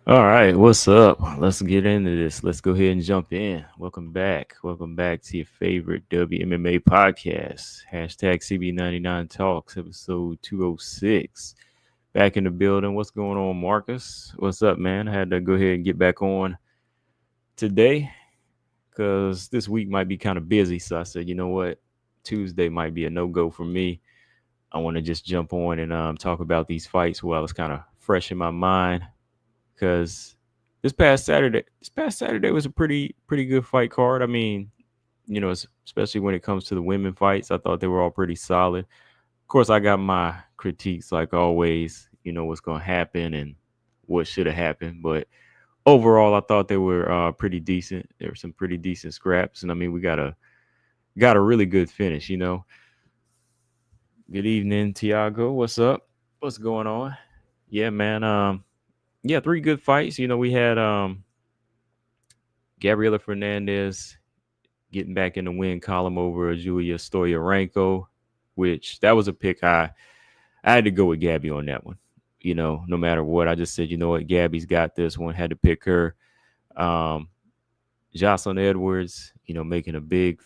All right, what's up? Let's get into this. Let's go ahead and jump in. Welcome back. Welcome back to your favorite WMMA podcast. Hashtag CB99 Talks, episode 206. Back in the building. What's going on, Marcus? What's up, man? I had to go ahead and get back on today because this week might be kind of busy. So I said, you know what? Tuesday might be a no go for me. I want to just jump on and talk about these fights while it's kind of fresh in my mind because this past Saturday was a pretty good fight card. I mean, especially when it comes to the women fights, I thought they were all pretty solid. Of course, I got my critiques like always. You know what's going to happen and what should have happened, but overall, I thought they were pretty decent. There were some pretty decent scraps, and I mean, we got a really good finish. Good evening, Tiago. What's up? What's going on? Yeah, man. Yeah, three good fights. We had Gabriela Fernandez getting back in the win column over Julia Stoyarenko, which that was a pick I had to go with Gabby on that one. No matter what, I just said, you know what, Gabby's got this one. Had to pick her. Um, Jocelyn Edwards, making big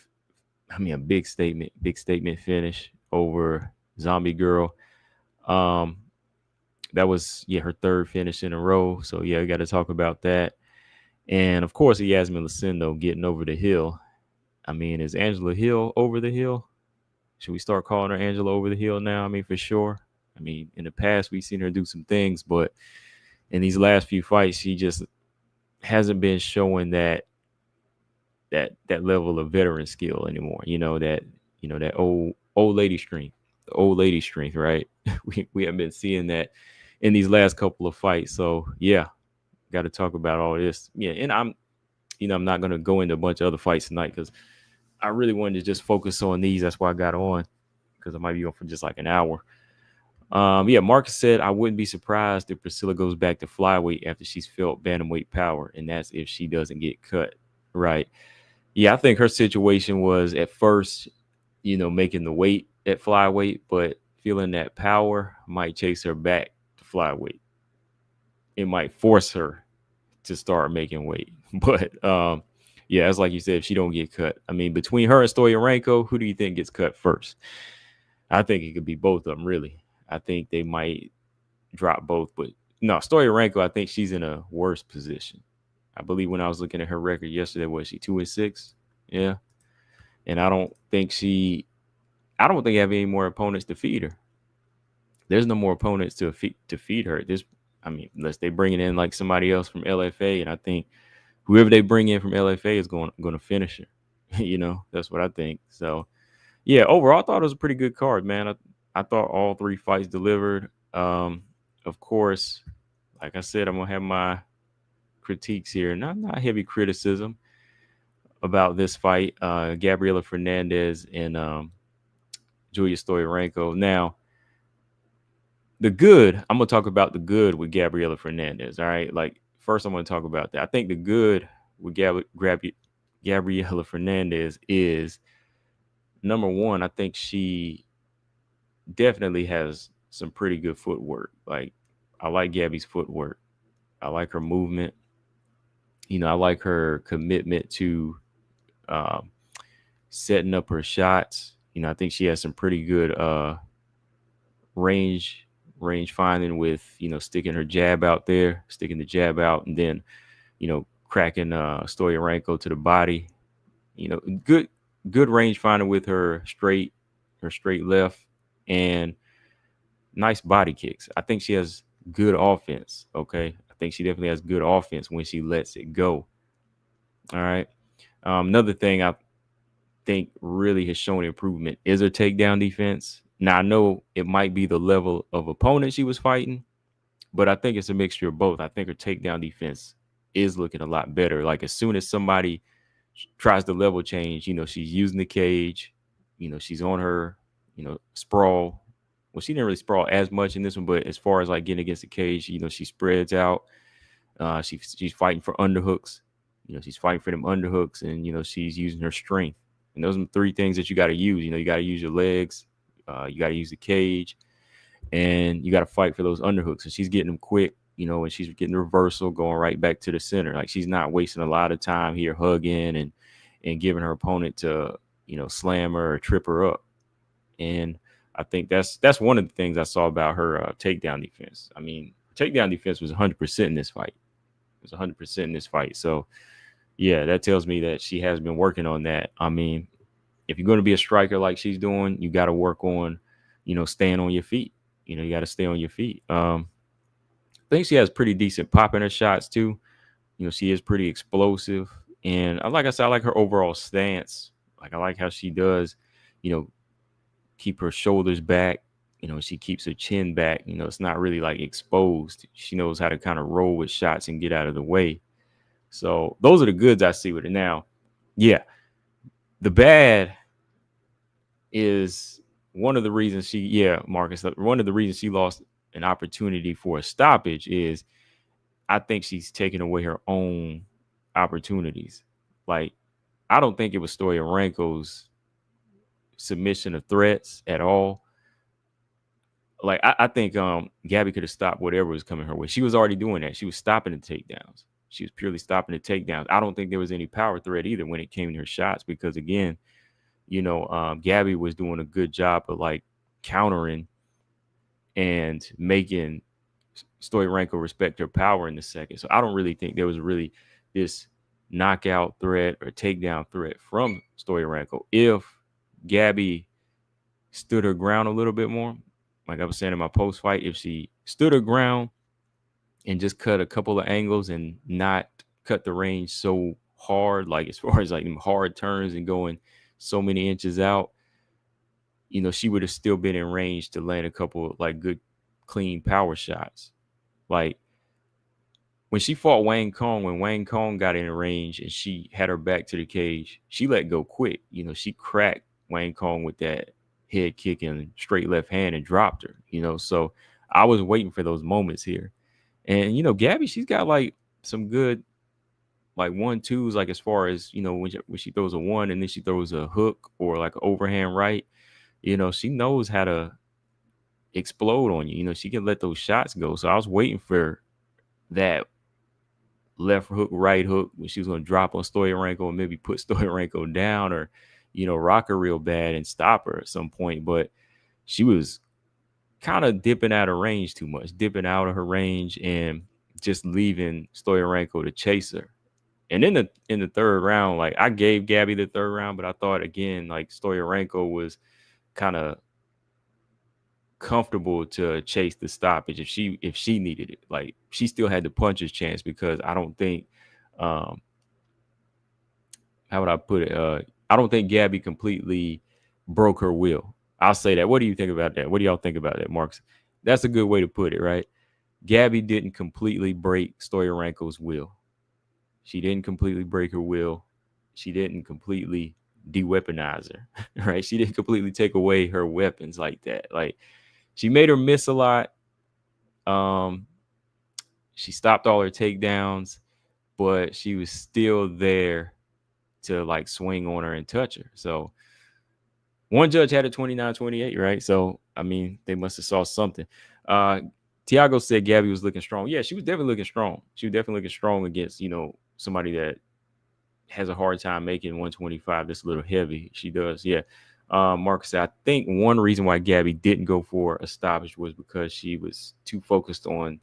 statement finish over Zombie Girl. Um, that was her third finish in a row. So yeah, we got to talk about that. And of course, Yasmin Lucindo getting over the hill. I mean, is Angela Hill over the hill? Should we start calling her Angela over the hill now? I mean, for sure. I mean, in the past we've seen her do some things, but in these last few fights, she just hasn't been showing that level of veteran skill anymore. That old lady strength, the old lady strength, right? We haven't been seeing that in these last couple of fights. So yeah, got to talk about all this. Yeah, and I'm not gonna go into a bunch of other fights tonight because I really wanted to just focus on these. That's why I got on because I might be on for just like an hour. Yeah, Marcus said I wouldn't be surprised if Priscilla goes back to flyweight after she's felt bantamweight power, and that's if she doesn't get cut. Right. Yeah, I think her situation was at first, making the weight at flyweight, but feeling that power might chase her back to flyweight. It might force her to start making weight. But yeah, it's like you said, if she don't get cut. I mean, between her and Stoyarenko, who do you think gets cut first? I think it could be both of them, really. I think they might drop both, but no, Stoyarenko, I think she's in a worse position. I believe when I was looking at her record yesterday, was she 2-6? Yeah. And I don't think I have any more opponents to feed her. There's no more opponents to feed her. I mean, unless they bring it in like somebody else from LFA, and I think whoever they bring in from LFA is going to finish her. That's what I think. So yeah, overall, I thought it was a pretty good card, man. I thought all three fights delivered. Of course, like I said, I'm gonna have my critiques here, not heavy criticism about this fight. Gabriela Fernandez and Julia Stoyarenko. Now, the good, I'm gonna talk about the good with Gabriela Fernandez. All right, like first, I'm gonna talk about that. I think the good with Gabriela Fernandez is number one. I think she definitely has some pretty good footwork. Like I like Gabby's footwork. I like her movement. I like her commitment to um, setting up her shots. I think she has some pretty good range range finding with sticking her jab out there, sticking the jab out, and then cracking Stoyarenko to the body. Good range finding with her straight left, and nice body kicks. I think she has good offense. Okay, I think she definitely has good offense when she lets it go. All right. Another thing I think really has shown improvement is her takedown defense. Now I know it might be the level of opponent she was fighting, but I think it's a mixture of both. I think her takedown defense is looking a lot better. Like as soon as somebody tries to level change, she's using the cage, she's on her, sprawl. Well, she didn't really sprawl as much in this one, but as far as like getting against the cage, she spreads out. She's fighting for underhooks. She's fighting for them underhooks, and she's using her strength. And those are three things that you got to use. You got to use your legs, you got to use the cage, and you got to fight for those underhooks. And she's getting them quick. and she's getting the reversal, going right back to the center. Like she's not wasting a lot of time here hugging and giving her opponent to, slam her or trip her up. And I think that's one of the things I saw about her takedown defense. I mean, takedown defense was 100% in this fight. It was 100% in this fight. So yeah, that tells me that she has been working on that. I mean, if you're going to be a striker like she's doing, you got to work on, staying on your feet. You got to stay on your feet. I think she has pretty decent pop in her shots too. She is pretty explosive. And like I said, I like her overall stance. Like I like how she does, you know, keep her shoulders back. She keeps her chin back. It's not really like exposed. She knows how to kind of roll with shots and get out of the way. So those are the goods I see with it. Now, yeah, the bad is one of the reasons Marcus, one of the reasons she lost an opportunity for a stoppage is I think she's taking away her own opportunities. Like, I don't think it was Stoyarenko's submission of threats at all. Like, I think Gabby could have stopped whatever was coming her way. She was already doing that. She was stopping the takedowns. She was purely stopping the takedowns. I don't think there was any power threat either when it came to her shots because, again, Gabby was doing a good job of like countering and making Stoyarenko respect her power in the second. So I don't really think there was really this knockout threat or takedown threat from Stoyarenko. If Gabby stood her ground a little bit more, like I was saying in my post fight, if she stood her ground and just cut a couple of angles and not cut the range so hard, like as far as like them hard turns and going so many inches out, she would have still been in range to land a couple like good, clean power shots. Like when she fought Wang Kong, when Wang Kong got in range and she had her back to the cage, she let go quick. She cracked Wang Kong with that head kick and straight left hand and dropped her, So I was waiting for those moments here. And, Gabby, she's got like some good like 1-2s, like as far as, when she throws a one and then she throws a hook or like an overhand right, she knows how to explode on you. She can let those shots go. So I was waiting for that left hook, right hook when she was going to drop on Stoyarenko and maybe put Stoyarenko down or, rock her real bad and stop her at some point. But she was kind of dipping out of range too much, dipping out of her range and just leaving Stoyarenko to chase her. And in the third round, like I gave Gabby the third round, but I thought again, like Stoyarenko was kind of comfortable to chase the stoppage if she needed it. Like she still had the puncher's chance because I don't think how would I put it? I don't think Gabby completely broke her will. I'll say that. What do you think about that? What do y'all think about that, Marks? That's a good way to put it, right? Gabby didn't completely break Stoyarenko's will. She didn't completely break her will. She didn't completely de-weaponize her, right? She didn't completely take away her weapons like that. Like she made her miss a lot. She stopped all her takedowns, but she was still there to like swing on her and touch her. So one judge had a 29-28, right? So, I mean, they must have saw something. Tiago said Gabby was looking strong. Yeah, she was definitely looking strong. She was definitely looking strong against, somebody that has a hard time making 125 that's a little heavy. She does, yeah. Mark said, I think one reason why Gabby didn't go for a stoppage was because she was too focused on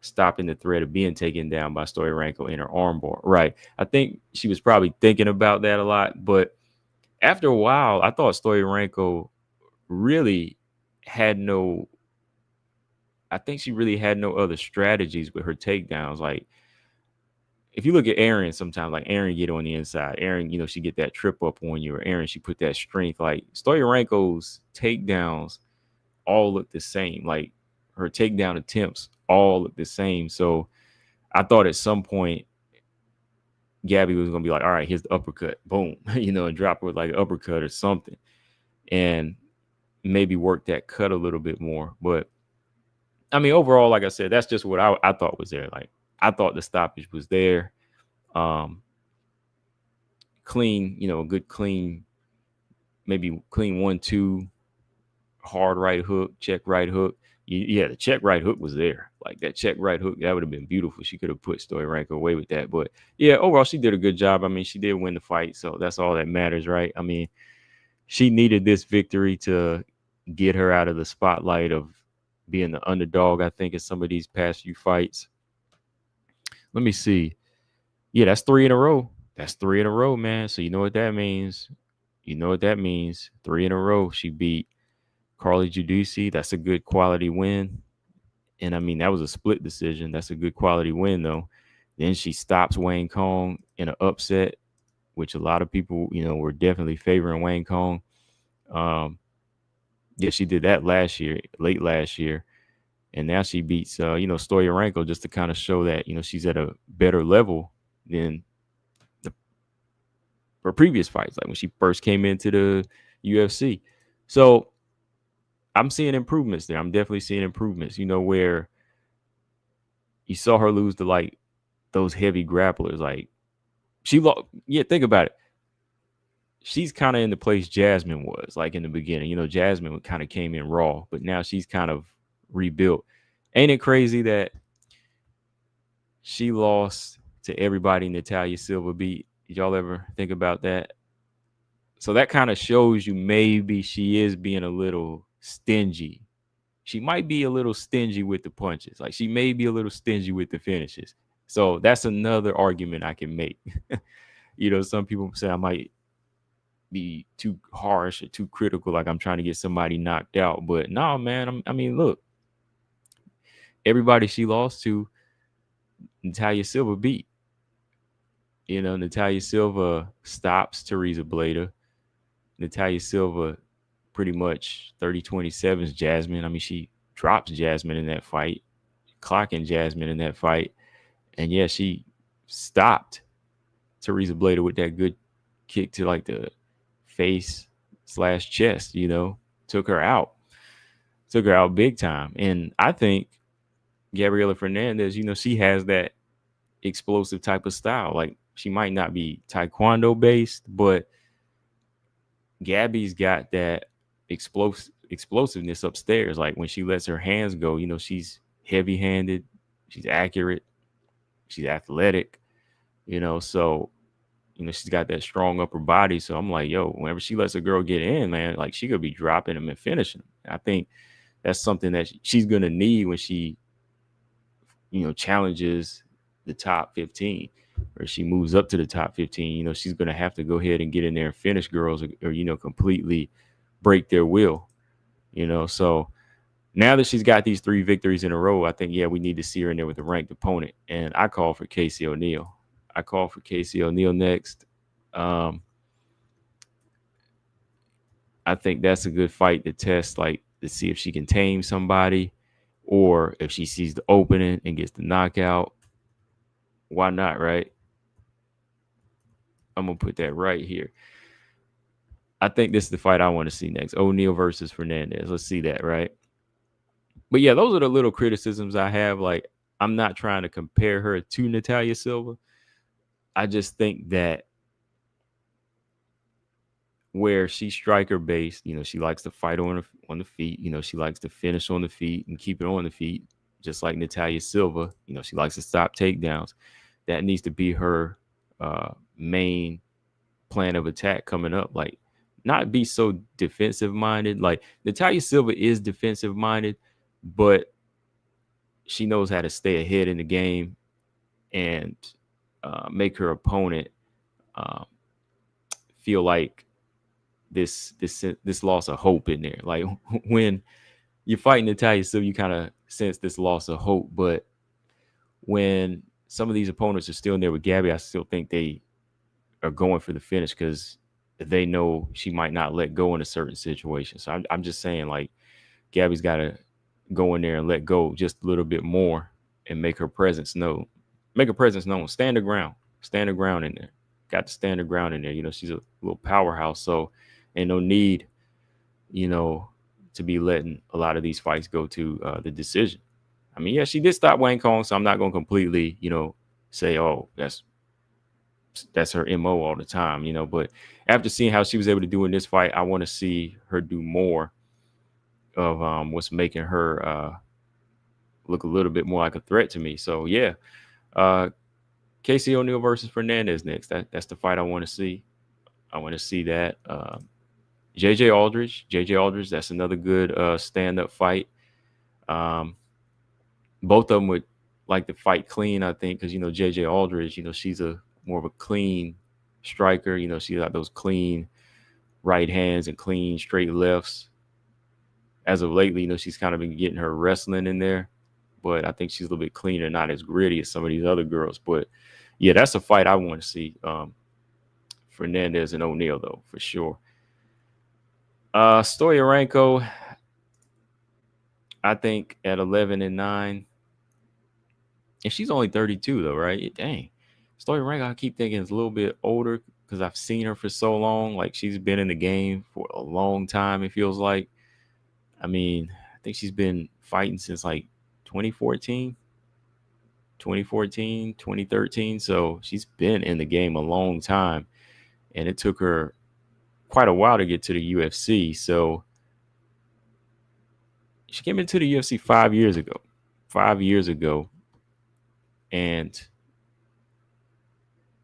stopping the threat of being taken down by Stoyarenko in her armbar. Right. I think she was probably thinking about that a lot. But after a while, I thought Stoyarenko really had no – I think she really had no other strategies with her takedowns. Like, if you look at Aaron sometimes, like Aaron get on the inside. Aaron, she get that trip up on you. Or Aaron, she put that strength. Like, Stoyarenko's takedowns all look the same. Like, her takedown attempts all look the same. So, I thought at some point Gabby was going to be like, all right, here's the uppercut. Boom. And drop her with like an uppercut or something. And maybe work that cut a little bit more. But, I mean, overall, like I said, that's just what I thought was there. Like, I thought the stoppage was there. Clean, a good clean, maybe clean 1-2, hard right hook, check right hook. Yeah, the check right hook was there. Like that check right hook, that would have been beautiful. She could have put Stoyanko away with that. But yeah, overall, she did a good job. I mean, she did win the fight, so that's all that matters, right? I mean, she needed this victory to get her out of the spotlight of being the underdog, I think, in some of these past few fights. Let me see. Yeah, that's three in a row. That's three in a row, man. So you know what that means. You know what that means. Three in a row. She beat Carly Giudice. That's a good quality win. And I mean, that was a split decision. That's a good quality win, though. Then she stops Wayne Kong in an upset, which a lot of people, were definitely favoring Wayne Kong. Yeah, she did that last year, late last year. And now she beats, Stoyanko just to kind of show that, she's at a better level than her previous fights, like when she first came into the UFC. So I'm seeing improvements there. I'm definitely seeing improvements, where you saw her lose to like those heavy grapplers. Like she lost. Yeah, think about it. She's kind of in the place Jasmine was like in the beginning. Jasmine kind of came in raw, but now she's kind of rebuilt. Ain't it crazy that she lost to everybody Natalia Silva beat? Did y'all ever think about that? So that kind of shows you maybe she is being a little stingy. She might be a little stingy with the punches. Like she may be a little stingy with the finishes. So that's another argument I can make. Some people say I might be too harsh or too critical, like I'm trying to get somebody knocked out. But no, man, I mean, look, everybody she lost to, Natalia Silva beat. Natalia Silva stops Teresa Bleda. Natalia Silva pretty much 30-27's Jasmine. I mean, she drops Jasmine in that fight, clocking Jasmine in that fight. And yeah, she stopped Teresa Bleda with that good kick to like the face/chest, took her out big time. And I think Gabriela Fernandez, she has that explosive type of style. Like she might not be Taekwondo based, but Gabby's got that explosiveness upstairs. Like when she lets her hands go, she's heavy handed, she's accurate, she's athletic, so she's got that strong upper body. So I'm like, yo, whenever she lets a girl get in, man, like she could be dropping them and finishing them. I think that's something that she's gonna need when she, challenges the top 15 or she moves up to the top 15. She's gonna have to go ahead and get in there and finish girls or completely break their will. So now that she's got these 3 victories in a row, I think, yeah, we need to see her in there with a ranked opponent. And I call for Casey O'Neill. Next. I think that's a good fight to test, like to see if she can tame somebody or if she sees the opening and gets the knockout. Why not, right? I'm going to put that right here. I think this is the fight I want to see next. O'Neill versus Fernandez. Let's see that, right? But yeah, those are the little criticisms I have. Like, I'm not trying to compare her to Natalia Silva. I just think that where she's striker based, she likes to fight on the feet. She likes to finish on the feet and keep it on the feet, just like Natalia Silva. She likes to stop takedowns. That needs to be her main plan of attack coming up. Like, not be so defensive minded. Like Natalia Silva is defensive minded, but she knows how to stay ahead in the game and make her opponent feel like this loss of hope in there. Like when you're fighting Natalia Silva, you kind of sense this loss of hope. But when some of these opponents are still in there with Gabby, I still think they are going for the finish because they know she might not let go in a certain situation. So I'm just saying, like, Gabby's got to go in there and let go just a little bit more and make her presence known. Stand the ground in there. Got to stand the ground in there. She's a little powerhouse, so ain't no need, to be letting a lot of these fights go to the decision. I mean, yeah, she did stop Wayne Kong, so I'm not going to completely, say, oh, that's her MO all the time, but after seeing how she was able to do in this fight, I want to see her do more of what's making her look a little bit more like a threat to me. So yeah, uh, Casey O'Neill versus Fernandez next. That's the fight I want to see. I want to see that. JJ Aldridge. That's another good stand up fight. Um, both of them would like to fight clean, I think, because JJ Aldridge, she's a more of a clean striker. She's got those clean right hands and clean straight lefts. As of lately, she's kind of been getting her wrestling in there, but I think she's a little bit cleaner, not as gritty as some of these other girls. But yeah, that's a fight I want to see. Fernandez and O'Neal, though, for sure. Stoyarenko, I think at 11-9, and she's only 32 though, right? Dang, Stoyarenko, I keep thinking is a little bit older because I've seen her for so long. Like she's been in the game for a long time. It feels like. I mean, I think she's been fighting since like 2014, 2014, 2013. So she's been in the game a long time, and it took her quite a while to get to the UFC. So she came into the UFC 5 years ago. 5 years ago. And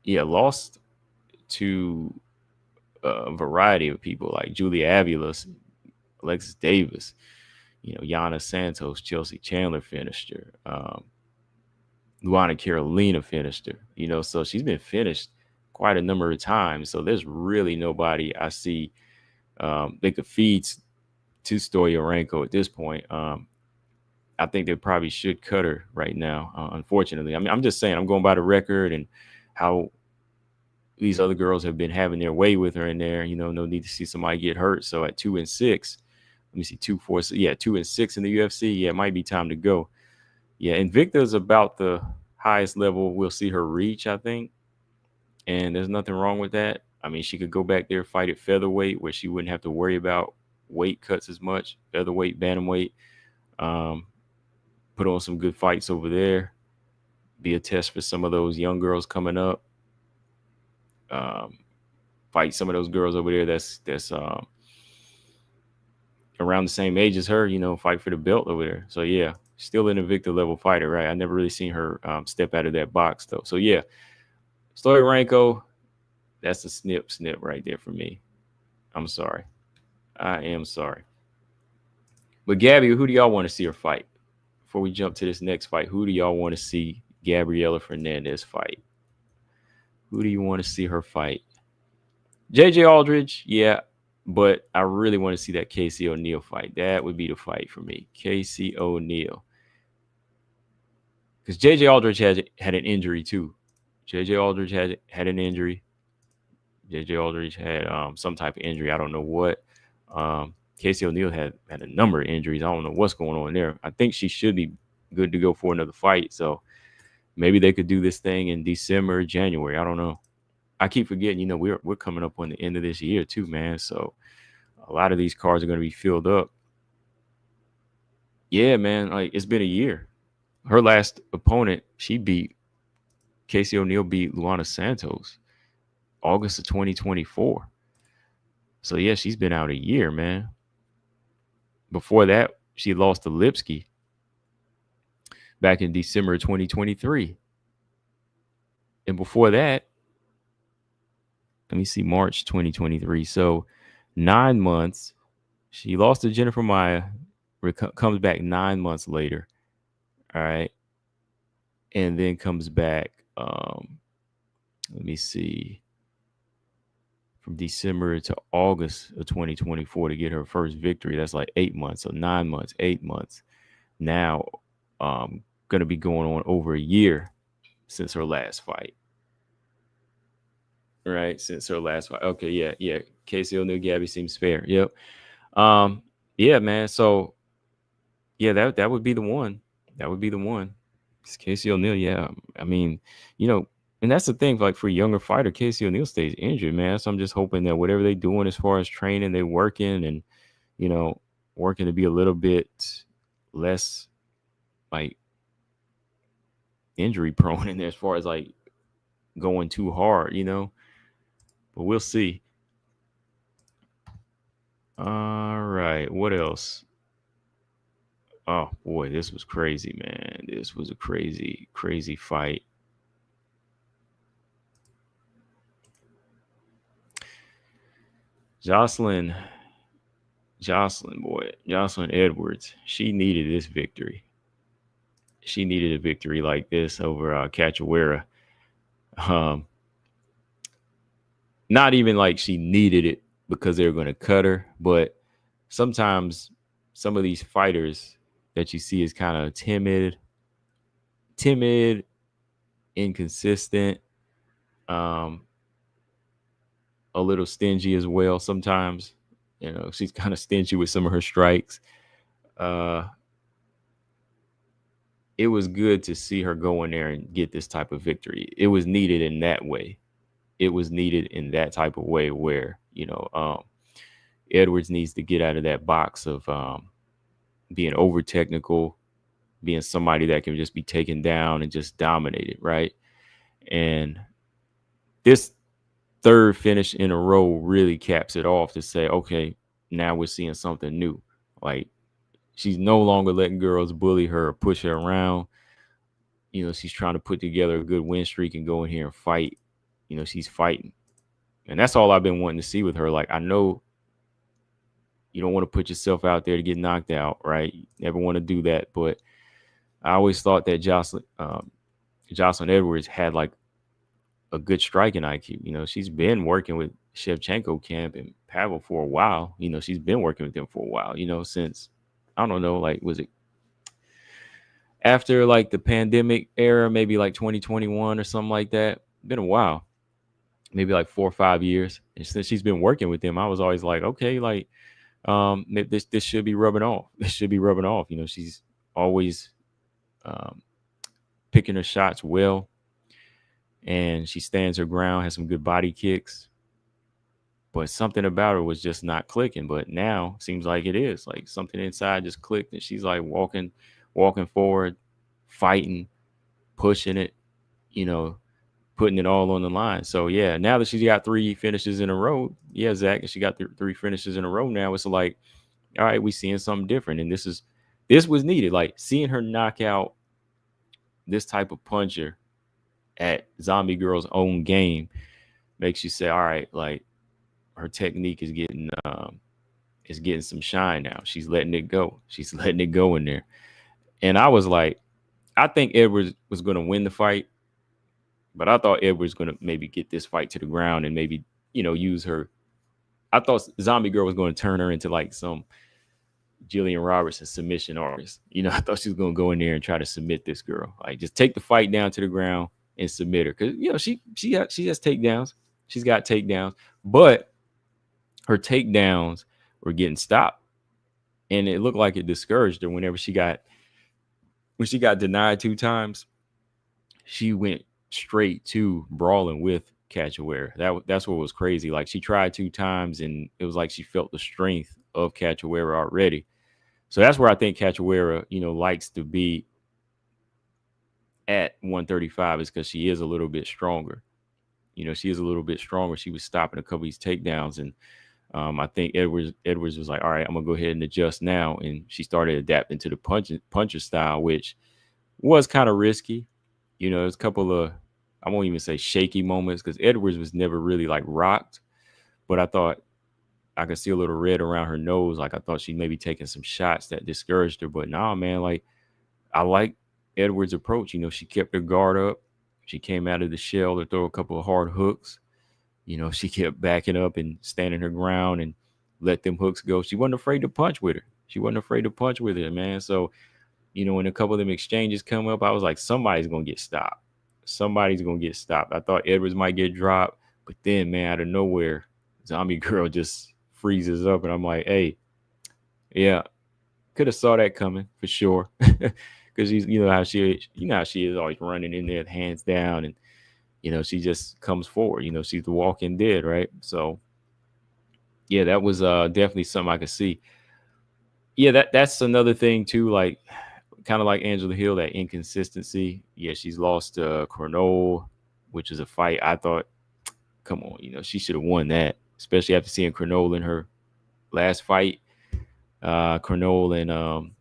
yeah, lost to a variety of people like Julia Aviles, Alexis Davis, Yana Santos, Chelsea Chandler finished her. Luana Carolina finished her. So she's been finished quite a number of times. So there's really nobody I see they could feed to Stoyarenko at this point. I think they probably should cut her right now, unfortunately. I mean, I'm just saying, I'm going by the record and how these other girls have been having their way with her in there. No need to see somebody get hurt. So at 2-6, let me see, 2-4, yeah, 2-6 in the UFC. Yeah, it might be time to go. Yeah, Invicta is about the highest level we'll see her reach, I think. And there's nothing wrong with that. I mean, she could go back there, fight at featherweight, where she wouldn't have to worry about weight cuts as much. Featherweight, bantamweight. Put on some good fights over there. Be a test for some of those young girls coming up. Fight some of those girls over there that's around the same age as her. Fight for the belt over there. So yeah, still an Invicta level fighter, right? I never really seen her step out of that box though. So yeah, Stoyarenko, that's a snip right there for me. I'm sorry. I am sorry. But Gabby, who do y'all want to see her fight? Before we jump to this next fight, who do y'all want to see Gabriela Fernandez fight? Who do you want to see her fight? JJ Aldridge, yeah, but I really want to see that Casey O'Neill fight. That would be the fight for me. Casey O'Neill. Because JJ Aldridge had an injury too. JJ Aldridge had an injury. JJ Aldridge had some type of injury. I don't know what. Casey O'Neill had a number of injuries. I don't know what's going on there. I think she should be good to go for another fight. So maybe they could do this thing in December, January. I don't know. I keep forgetting, we're coming up on the end of this year too, man. So a lot of these cards are going to be filled up. Yeah, man. Like it's been a year. Her last opponent, Casey O'Neill beat Luana Santos August of 2024. So yeah, she's been out a year, man. Before that, she lost to Lipsky back in December of 2023. And before that, let me see, March 2023. So 9 months. She lost to Jennifer Maya, comes back 9 months later. All right. And then comes back, let me see, from December to August of 2024 to get her first victory. That's like 8 months. So 9 months, 8 months. Now, going to be going on over a year since her last fight. Right, since her last fight. Okay, yeah. Casey O'Neill, Gabby seems fair. Yep. Yeah, man. So yeah, that would be the one. That would be the one. It's Casey O'Neill, yeah. I mean, and that's the thing, like for a younger fighter, Casey O'Neill stays injured, man. So I'm just hoping that whatever they're doing as far as training, they're working and, working to be a little bit less like injury prone in there as far as like going too hard, but we'll see. All right. What else? Oh boy, this was crazy, man. This was a crazy, crazy fight. Jocelyn, Jocelyn Edwards. She needed this victory. She needed a victory like this over Cachoeira. Um, Not even like she needed it because they were going to cut her, but sometimes some of these fighters that you see is kind of timid, inconsistent, um, a little stingy as well. Sometimes, she's kind of stingy with some of her strikes. Uh, it was good to see her go in there and get this type of victory. It was needed in that way. It was needed in that type of way where, Edwards needs to get out of that box of being over technical, being somebody that can just be taken down and just dominated, right? And this third finish in a row really caps it off to say, okay, now we're seeing something new. Like she's no longer letting girls bully her or push her around. She's trying to put together a good win streak and go in here and fight. She's fighting. And that's all I've been wanting to see with her. Like, I know you don't want to put yourself out there to get knocked out, right? You never want to do that. But I always thought that Jocelyn Edwards had like a good striking IQ. She's been working with Shevchenko camp and Pavel for a while. She's been working with them for a while, since, I don't know, like, was it after like the pandemic era, maybe like 2021 or something like that? Been a while, maybe like 4 or 5 years. And since she's been working with them, I was always like, okay, like, this should be rubbing off. This should be rubbing off. She's always um, picking her shots well, and she stands her ground, has some good body kicks. But something about her was just not clicking. But now seems like it is. Like something inside just clicked, and she's like walking forward, fighting, pushing it, you know, putting it all on the line. So yeah, now that she's got 3 finishes in a row, yeah, Zach, and she got 3 finishes in a row now, it's like, all right, we seeing something different, and this was needed. Like seeing her knock out this type of puncher at Zombie Girl's own game makes you say, all right, like her technique is getting some shine now. She's letting it go. She's letting it go in there. And I was like, I think Edwards was going to win the fight, but I thought Edwards was going to maybe get this fight to the ground and maybe, use her. I thought Zombie Girl was going to turn her into like some Jillian Robertson submission artist. I thought she was going to go in there and try to submit this girl. Like just take the fight down to the ground and submit her. Cause she has takedowns. She's got takedowns, but her takedowns were getting stopped. And it looked like it discouraged her when she got denied 2 times. She went straight to brawling with Cachoeira. That's what was crazy. Like she tried 2 times and it was like she felt the strength of Cachoeira already. So that's where I think Cachoeira, likes to be at 135 is because she is a little bit stronger. She is a little bit stronger. She was stopping a couple of these takedowns, and I think Edwards was like, all right, I'm gonna go ahead and adjust now, and she started adapting to the puncher style, which was kind of risky. There's a couple of, I won't even say shaky moments because Edwards was never really like rocked, but I thought I could see a little red around her nose. Like I thought she maybe taking some shots that discouraged her, but nah, man, like I like Edwards' approach. She kept her guard up. She came out of the shell to throw a couple of hard hooks. She kept backing up and standing her ground and let them hooks go. She wasn't afraid to punch with her. Man. So, when a couple of them exchanges come up, I was like, somebody's going to get stopped. I thought Edwards might get dropped, but then, man, out of nowhere, Zombie Girl just freezes up, and I'm like, hey, yeah, could have saw that coming for sure. Because how she is, always running in there, hands down, and she just comes forward. She's the walking dead, right? So, yeah, that was definitely something I could see. Yeah, that's another thing too. Like, kind of like Angela Hill, that inconsistency. Yeah, she's lost to Cornell, which is a fight I thought, come on, she should have won that, especially after seeing Cornell in her last fight. Cornell and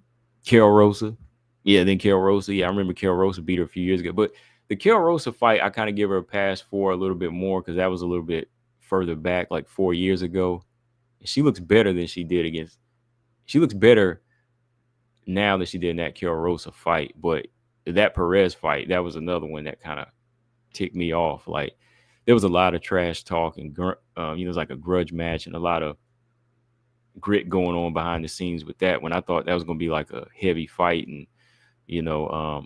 Carol Rosa. Yeah, then Carol Rosa. Yeah, I remember Carol Rosa beat her a few years ago. But the Carol Rosa fight, I kind of give her a pass for a little bit more because that was a little bit further back, like 4 years ago. She looks better than she did against. She looks better now than she did in that Carol Rosa fight. But that Perez fight, that was another one that kind of ticked me off. Like there was a lot of trash talk and it was like a grudge match and a lot of grit going on behind the scenes with that. When I thought that was going to be like a heavy fight and you know,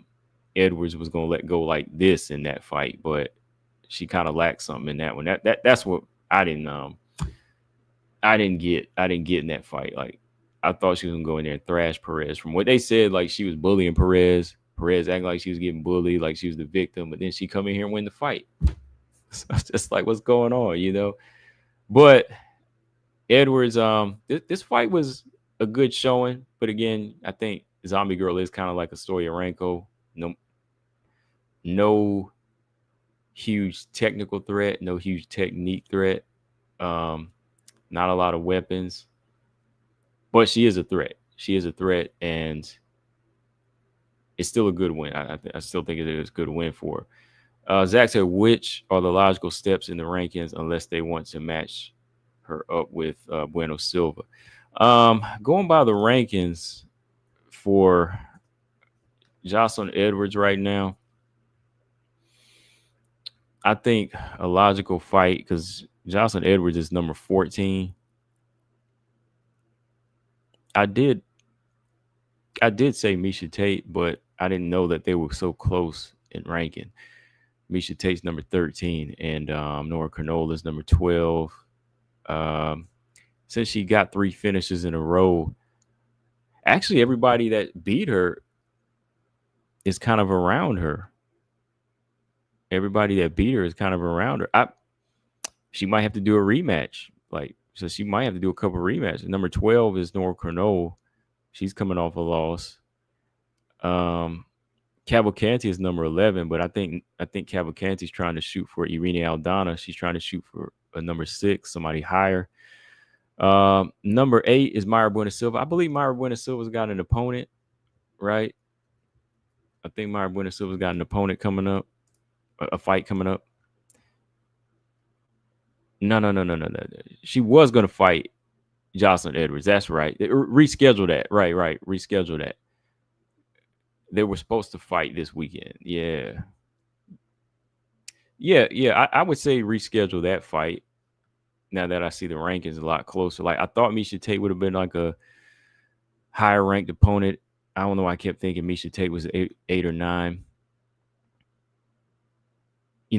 Edwards was going to let go like this in that fight, but she kind of lacked something in that one. That's what I didn't get in that fight. Like I thought she was gonna go in there and thrash Perez. From what they said, like she was bullying Perez. Perez acting like she was getting bullied, like she was the victim, but then she come in here and win the fight. So it's just like what's going on, you know? But Edwards, this fight was a good showing, but again, I think Zombie Girl is kind of like a story of Ranko. No huge technical threat, no huge technique threat. Not a lot of weapons, but she is a threat. She is a threat, and it's still a good win. I still think it is a good win for her. Zach said, which are the logical steps in the rankings unless they want to match her up with Bueno Silva? Going by the rankings for Jocelyn Edwards right now, I think a logical fight because Jocelyn Edwards is number 14. I did say Misha Tate, but I didn't know that they were so close in ranking. Misha Tate's number 13, and Nora Canola's number 12. Since she got 3 finishes in a row, actually everybody that beat her is kind of around her. Everybody that beat her is kind of around her. She might have to do a rematch. So she might have to do a couple rematches. Number 12 is Nora Canola. She's coming off a loss. Cavalcanti is number 11, but I think Cavalcanti's trying to shoot for Irene Aldana. She's trying to shoot for a number 6, somebody higher. Number 8 is Mayra Bueno Silva. I believe Mayra Bueno Silva's got an opponent, right? I think Mayra Bueno Silva's got an opponent coming up, a fight coming up. No. She was going to fight Jocelyn Edwards. That's right. Reschedule that. Right. Reschedule that. They were supposed to fight this weekend. Yeah. I would say reschedule that fight. Now that I see the rankings a lot closer. Like I thought Misha Tate would have been like a higher ranked opponent. I don't know why I kept thinking Misha Tate was 8 or 9.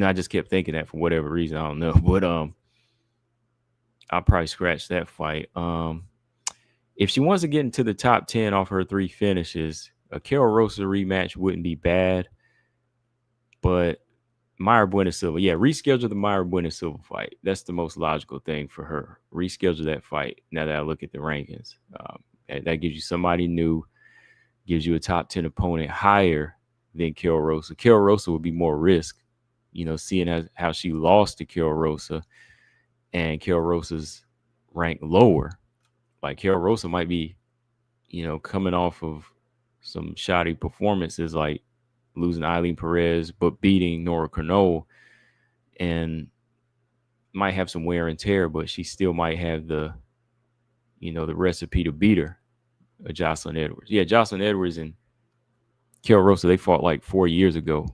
I just kept thinking that for whatever reason. I don't know. But I'll probably scratch that fight. If she wants to get into the top 10 off her 3 finishes, a Carol Rosa rematch wouldn't be bad. But Mayra Bueno Silva, reschedule the Mayra Bueno Silva fight. That's the most logical thing for her. Reschedule that fight. Now that I look at the rankings, that gives you somebody new, gives you a top 10 opponent higher than Carol Rosa. Carol Rosa would be more risk, seeing how she lost to Carol Rosa, and Carol Rosa's ranked lower. Like Carol Rosa might be, coming off of some shoddy performances, like losing Eileen Perez, but beating Nora Canola, and might have some wear and tear, but she still might have the recipe to beat her, Jocelyn Edwards. Yeah, Jocelyn Edwards and Carol Rosa, they fought like 4 years ago,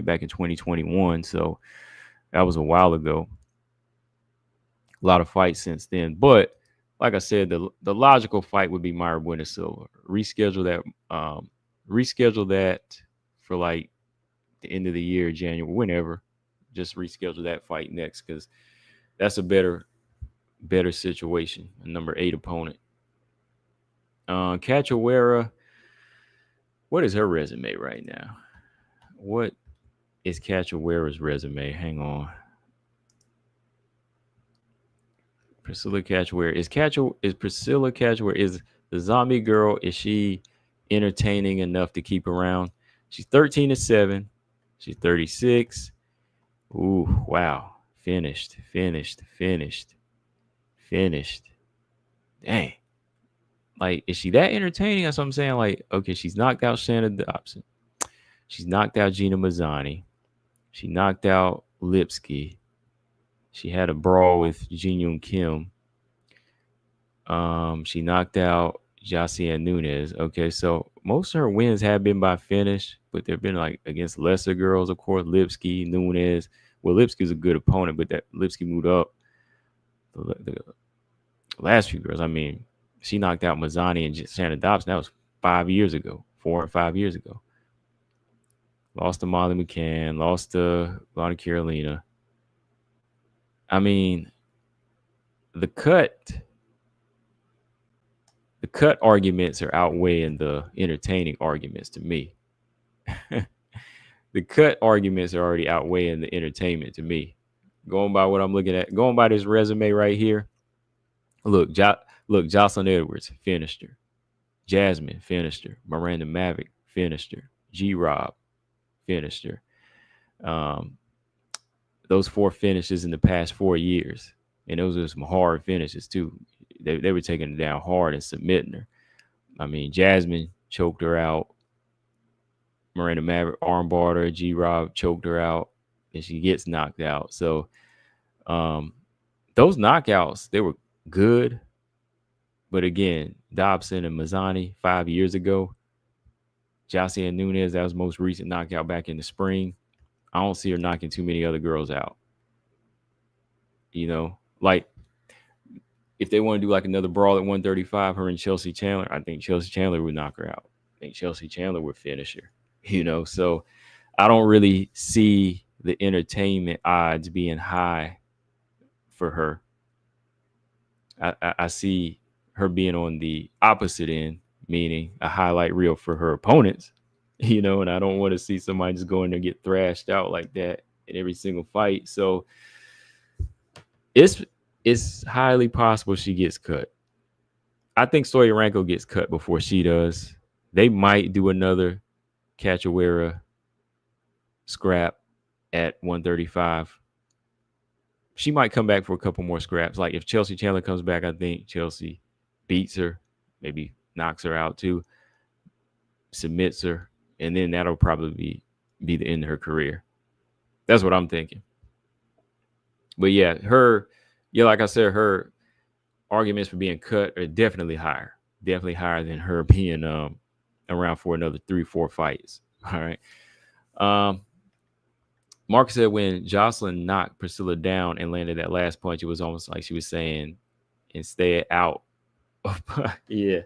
back in 2021. So that was a while ago. A lot of fights since then, but like I said, the logical fight would be Mayra Bueno Silva. Reschedule that for like the end of the year, January, whenever. Just reschedule that fight next because that's a better situation. A number 8 opponent. Cachoeira, what is her resume right now? What is Cachoeira's resume? Hang on. Priscilla Cachoeira. Is Priscilla Cachoeira, is the zombie girl, is she entertaining enough to keep around? She's 13-7. She's 36. Ooh, wow. Finished. Dang. Like, is she that entertaining? That's what I'm saying. Like, okay, she's knocked out Shannon Dobson. She's knocked out Gina Mazzani. She knocked out Lipsky. She had a brawl with Jin Yoon Kim. She knocked out Jacian Nunez. Okay, so most of her wins have been by finish, but they've been like against lesser girls, of course. Lipsky, Nunez. Well, Lipsky's a good opponent, but that Lipsky moved up the last few girls. I mean, she knocked out Mazzani and Shannon Dobson. That was 5 years ago, 4 or 5 years ago. Lost to Molly McCann, lost to Lonnie Carolina. I mean, the cut arguments are outweighing the entertaining arguments to me. The cut arguments are already outweighing the entertainment to me. Going by what I'm looking at, going by this resume right here. Look, Jocelyn Edwards finished her. Jasmine finished her. Miranda Mavick finished her. G-Rob finished her. Those 4 finishes in the past 4 years. And those are some hard finishes too. They were taking her down hard and submitting her. I mean, Jasmine choked her out. Miranda Maverick armbarred her. G-Rob choked her out. And she gets knocked out. So those knockouts, they were good. But again, Dobson and Mazzani 5 years ago. Jacian Nunez, that was most recent knockout back in the spring. I don't see her knocking too many other girls out. You know, like if they want to do like another brawl at 135, her and Chelsea Chandler, I think Chelsea Chandler would knock her out. I think Chelsea Chandler would finish her. You know, so I don't really see the entertainment odds being high for her. I see her being on the opposite end, meaning a highlight reel for her opponents, you know, and I don't want to see somebody just go in there and get thrashed out like that in every single fight. So it's highly possible she gets cut. I think Stoyarenko gets cut before she does. They might do another Cachoeira scrap at 135. She might come back for a couple more scraps. Like if Chelsea Chandler comes back, I think Chelsea beats her, maybe knocks her out too, submits her, and then that'll probably be the end of her career. That's what I'm thinking. But yeah, like I said, her arguments for being cut are definitely higher than her being around for another 3-4 fights. All right. Marcus said when Jocelyn knocked Priscilla down and landed that last punch, it was almost like she was saying, and stay out. Yeah.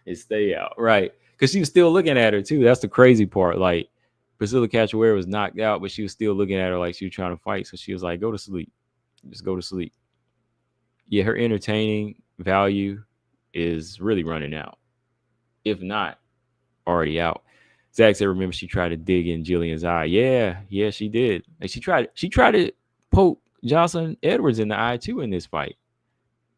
And stay out. Right. Because she was still looking at her too. That's the crazy part. Like Priscilla Cachoeira was knocked out, but she was still looking at her like she was trying to fight. So she was like, go to sleep. Just go to sleep. Yeah, her entertaining value is really running out. If not, already out. Zach said, remember she tried to dig in Jillian's eye. Yeah, she did. Like she tried to poke Jocelyn Edwards in the eye too in this fight.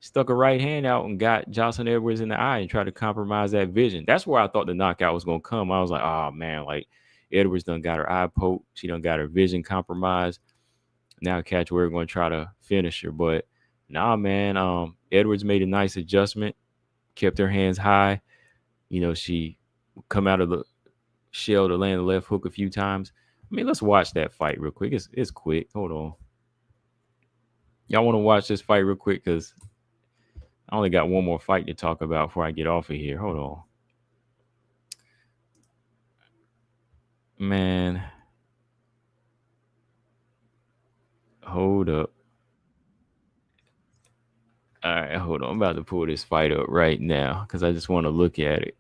Stuck a right hand out and got Jocelyn Edwards in the eye and tried to compromise that vision. That's where I thought the knockout was gonna come. I was like, oh man, like Edwards done got her eye poked. She done got her vision compromised. Now Cachoeira gonna try to finish her, but nah, man. Edwards made a nice adjustment, kept her hands high. You know, she come out of the shell to land the left hook a few times. I mean, let's watch that fight real quick. It's quick. Hold on. Y'all want to watch this fight real quick? Because I only got one more fight to talk about before I get off of here. Hold on. Man. Hold up. All right, hold on. I'm about to pull this fight up right now because I just want to look at it.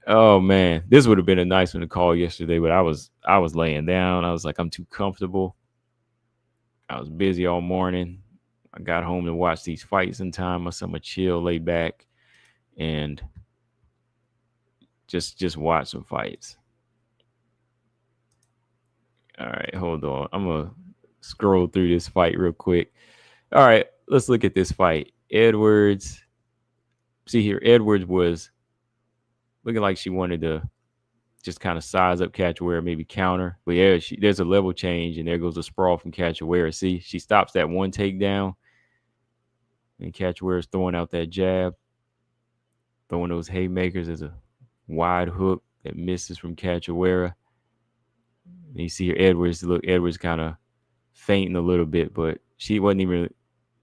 Oh man, this would have been a nice one to call yesterday, but I was laying down. I was like, I'm too comfortable. I was busy all morning. I got home to watch these fights in time. So I'm gonna chill, lay back, and just watch some fights. All right, hold on. I'm gonna scroll through this fight real quick. All right, let's look at this fight. Edwards. See here, Edwards was looking like she wanted to just kind of size up Cachoeira, maybe counter. But yeah, there's a level change, and there goes a sprawl from Cachoeira. See, she stops that one takedown, And Cachoeira's throwing out that jab, throwing those haymakers as a wide hook that misses from Cachoeira. And you see here Edwards, look, Edwards kind of fainting a little bit, but she wasn't even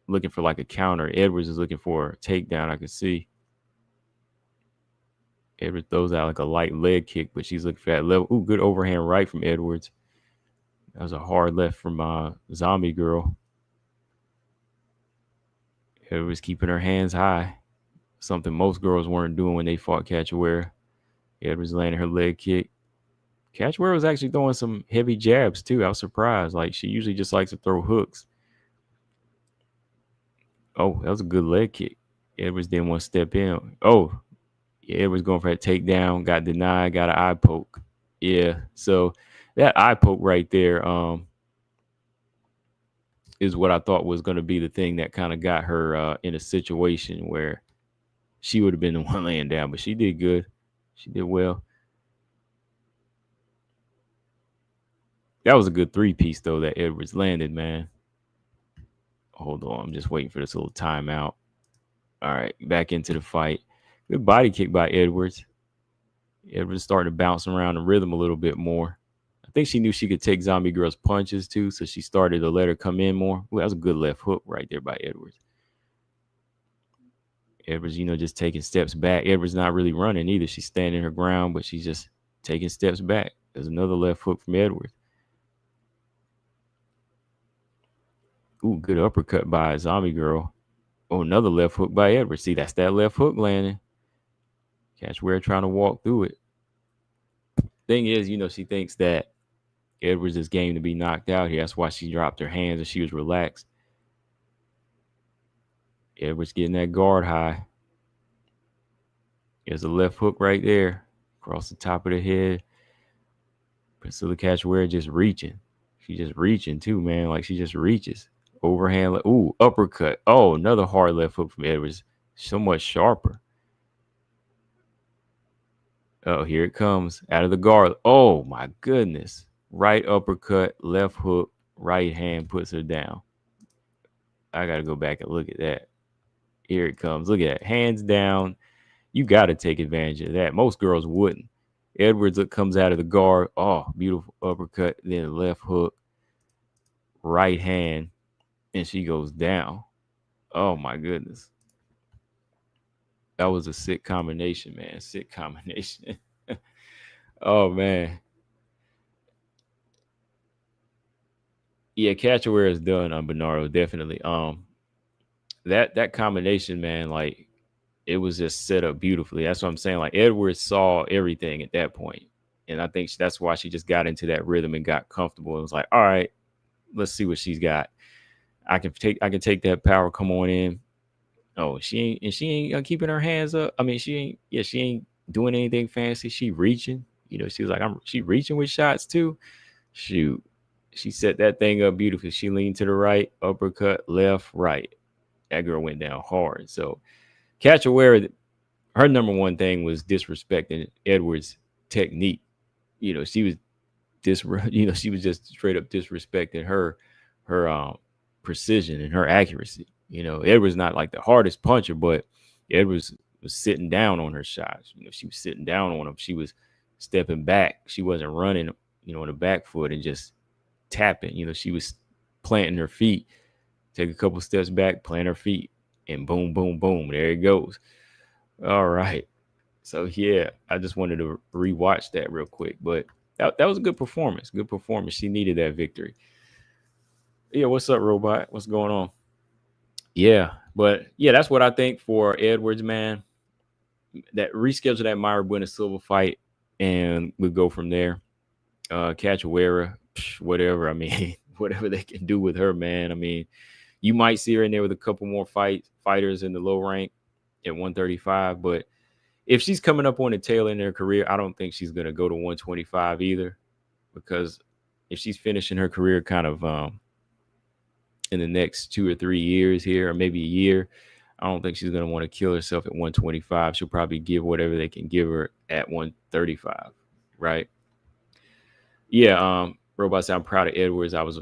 looking for like a counter. Edwards is looking for a takedown. I could see Edwards throws out like a light leg kick, but she's looking for that level. Ooh, good overhand right from Edwards. That was a hard left from Zombie Girl. Edwards keeping her hands high, something most girls weren't doing when they fought Cachoeira. Edwards landing her leg kick. Cachoeira was actually throwing some heavy jabs too. I was surprised. Like she usually just likes to throw hooks. Oh, that was a good leg kick. Edwards didn't want to step in. Oh, yeah, Edwards going for that takedown. Got denied. Got an eye poke. Yeah. So that eye poke right there is what I thought was going to be the thing that kind of got her in a situation where she would have been the one laying down. But she did good. She did well. That was a good 3-piece though that Edwards landed, man. Hold on, I'm just waiting for this little timeout. All right, back into the fight. Good body kick by Edwards. Edwards starting to bounce around the rhythm a little bit more. I think she knew she could take Zombie Girl's punches too, so she started to let her come in more. Ooh, that was a good left hook right there by Edwards. Edwards, just taking steps back. Edwards not really running either. She's standing her ground, but she's just taking steps back. There's another left hook from Edwards. Ooh, good uppercut by Zombie Girl. Oh, another left hook by Edwards. See, that's that left hook landing. Cachoeira trying to walk through it. Thing is, she thinks that Edwards is game to be knocked out here. That's why she dropped her hands and she was relaxed. Edwards getting that guard high. There's a left hook right there. Across the top of the head. Priscilla Cachoeira just reaching. She's just reaching too, man. Like she just reaches. Overhand. Ooh, uppercut. Oh, another hard left hook from Edwards. So much sharper. Oh, here it comes. Out of the guard. Oh, my goodness. Right uppercut, left hook, right hand puts her down. I got to go back and look at that. Here it comes. Look at that. Hands down. You got to take advantage of that. Most girls wouldn't. Edwards comes out of the guard. Oh, beautiful uppercut. Then left hook, right hand, and she goes down. Oh, my goodness. That was a sick combination, man. Sick combination. Oh, man. Yeah, Cachoeira is done on Bernardo, definitely. That combination, man, like it was just set up beautifully. That's what I'm saying. Like Edwards saw everything at that point, and I think that's why she just got into that rhythm and got comfortable. It was like, all right, let's see what she's got. I can take that power. Come on in. Oh, she ain't keeping her hands up. I mean, she ain't doing anything fancy. She reaching. She was like, she reaching with shots too. Shoot. She set that thing up beautifully. She leaned to the right, uppercut, left, right. That girl went down hard. So Cachoeira, her number one thing was disrespecting Edwards' technique. She was she was just straight up disrespecting her precision and her accuracy. Edwards not like the hardest puncher, but Edwards was sitting down on her shots. She was sitting down on them. She was stepping back. She wasn't running, on the back foot and just tapping. She was planting her feet, take a couple steps back, plant her feet, and boom, boom, boom. There it goes. All right. So yeah, I just wanted to rewatch that real quick, but that was a good performance. Good performance. She needed that victory. Yeah, what's up, Robot? What's going on? Yeah, but yeah, that's what I think for Edwards, man. That reschedule that Mayra Buena Silva fight, and we'll go from there. Cachoeira, whatever. I mean, whatever they can do with her, man. I mean, you might see her in there with a couple more fighters in the low rank at 135, but if she's coming up on the tail end of her career, I don't think she's going to go to 125 either, because if she's finishing her career kind of in the next 2 or 3 years here, or maybe a year, I don't think she's going to want to kill herself at 125. She'll probably give whatever they can give her at 135, right? Yeah, Robot said, I'm proud of Edwards. I was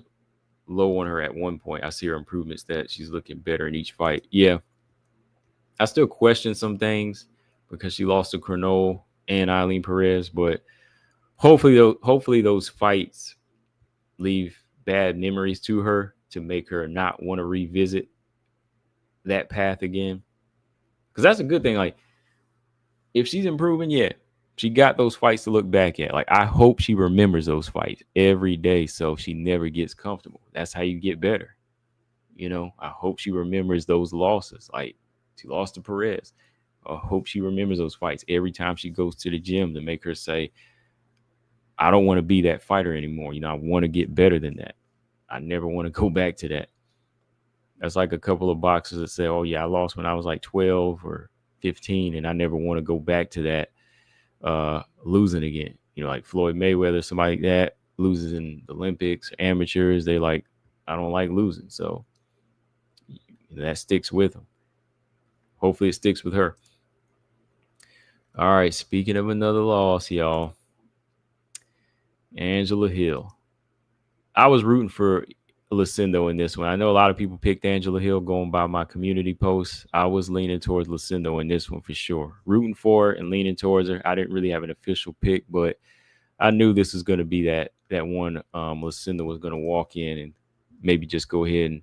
low on her at one point. I see her improvements that she's looking better in each fight. Yeah, I still question some things because she lost to Crono and Eileen Perez, but hopefully those fights leave bad memories to her to make her not want to revisit that path again. Because that's a good thing. Like, if she's improving, yeah, she got those fights to look back at. Like, I hope she remembers those fights every day so she never gets comfortable. That's how you get better. I hope she remembers those losses. Like, she lost to Perez. I hope she remembers those fights every time she goes to the gym to make her say, I don't want to be that fighter anymore. I want to get better than that. I never want to go back to that. That's like a couple of boxers that say, oh, yeah, I lost when I was like 12 or 15, and I never want to go back to that losing again. Like Floyd Mayweather, somebody like that loses in the Olympics, amateurs, they like, I don't like losing. So that sticks with them. Hopefully it sticks with her. All right, speaking of another loss, y'all, Angela Hill. I was rooting for Lucindo in this one. I know a lot of people picked Angela Hill going by my community posts. I was leaning towards Lucindo in this one for sure. Rooting for her and leaning towards her. I didn't really have an official pick, but I knew this was going to be that one Lucindo was going to walk in and maybe just go ahead and